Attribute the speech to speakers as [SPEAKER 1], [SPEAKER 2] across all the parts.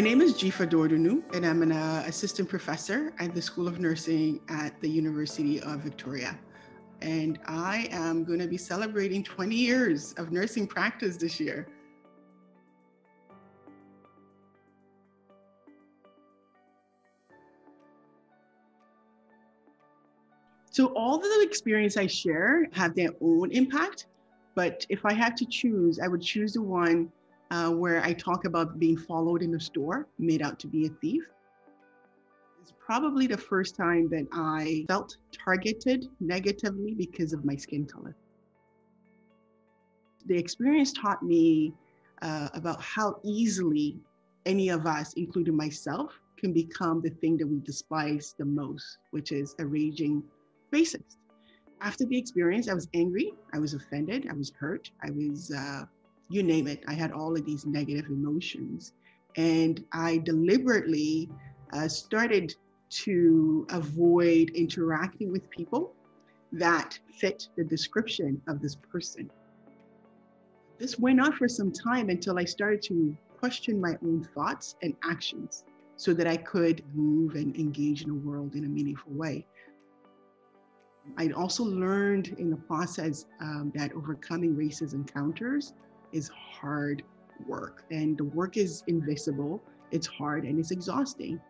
[SPEAKER 1] My name is Jifa Dordunu, and I'm an assistant professor at the School of Nursing at the University of Victoria. And I am going to be celebrating 20 years of nursing practice this year. So all the experience I share have their own impact, but if I had to choose, I would choose the one where I talk about being followed in a store, made out to be a thief. It's probably the first time that I felt targeted negatively because of my skin color. The experience taught me about how easily any of us, including myself, can become the thing that we despise the most, which is a raging racist. After the experience, I was angry, I was offended, I was hurt, I was, you name it. I had all of these negative emotions. And I deliberately started to avoid interacting with people that fit the description of this person. This went on for some time until I started to question my own thoughts and actions so that I could move and engage in the world in a meaningful way. I also learned in the process that overcoming racist encounters is hard work, and the work is invisible, it's hard, and it's exhausting.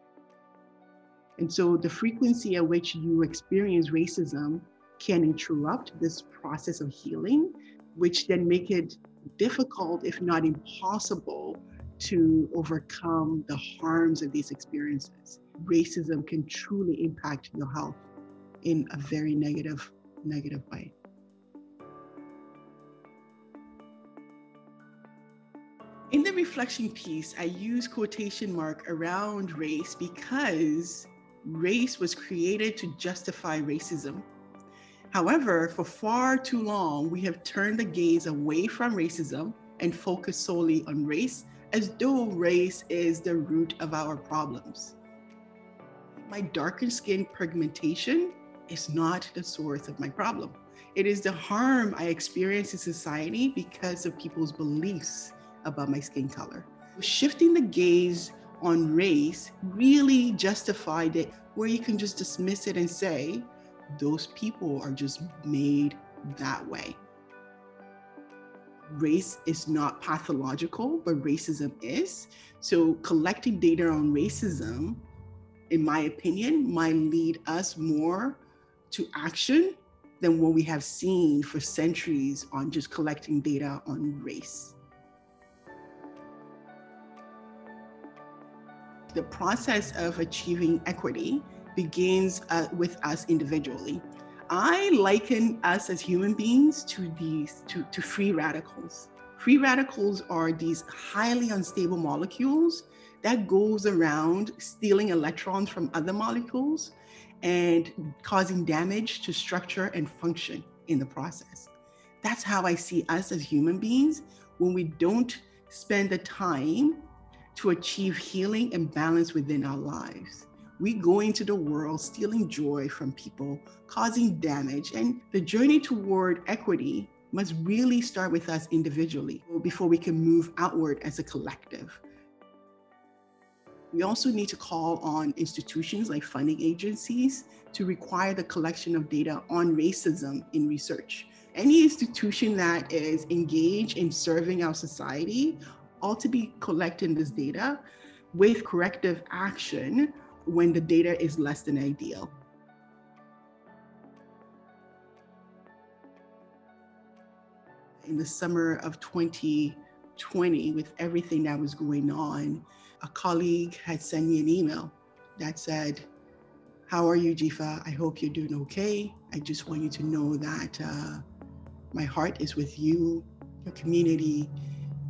[SPEAKER 1] And so the frequency at which you experience racism can interrupt this process of healing, which then make it difficult, if not impossible, to overcome the harms of these experiences. Racism can truly impact your health in a very negative way. In the reflection piece, I use quotation mark around race because race was created to justify racism. However, for far too long, we have turned the gaze away from racism and focused solely on race, as though race is the root of our problems. My darker skin pigmentation is not the source of my problem. It is the harm I experience in society because of people's beliefs about my skin color. Shifting the gaze on race really justified it, where you can just dismiss it and say, those people are just made that way. Race is not pathological, but racism is. So collecting data on racism, in my opinion, might lead us more to action than what we have seen for centuries on just collecting data on race. The process of achieving equity begins with us individually. I liken us as human beings to free radicals. Free radicals are these highly unstable molecules that goes around stealing electrons from other molecules and causing damage to structure and function in the process. That's how I see us as human beings when we don't spend the time to achieve healing and balance within our lives. We go into the world stealing joy from people, causing damage, and the journey toward equity must really start with us individually before we can move outward as a collective. We also need to call on institutions like funding agencies to require the collection of data on racism in research. Any institution that is engaged in serving our society ought to be collecting this data with corrective action when the data is less than ideal. In the summer of 2020, with everything that was going on, a colleague had sent me an email that said, "How are you, Jifa? I hope you're doing okay. I just want you to know that my heart is with you, your community,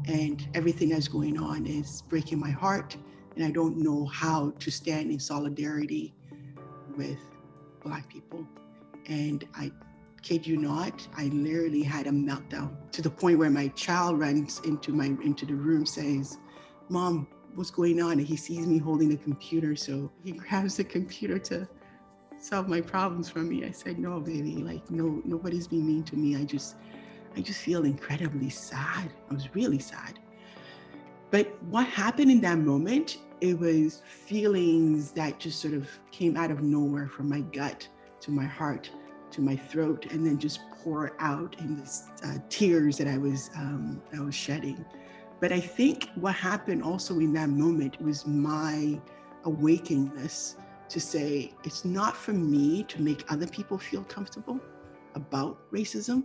[SPEAKER 1] and everything that's going on is breaking my heart. And I don't know how to stand in solidarity with Black people." And I kid you not, I literally had a meltdown to the point where my child runs into the room, says, "Mom, what's going on?" And he sees me holding the computer, so he grabs the computer to solve my problems for me. I said, "No, baby, like no, nobody's being mean to me. I just feel incredibly sad." I was really sad. But what happened in that moment It was feelings that just sort of came out of nowhere, from my gut to my heart to my throat, and then just pour out in this tears that I was shedding. But I think what happened also in that moment was my awakeness to say, it's not for me to make other people feel comfortable about racism.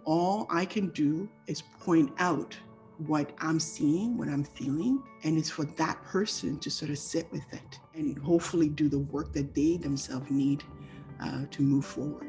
[SPEAKER 1] All I can do is point out what I'm seeing, what I'm feeling, and it's for that person to sort of sit with it and hopefully do the work that they themselves need to move forward.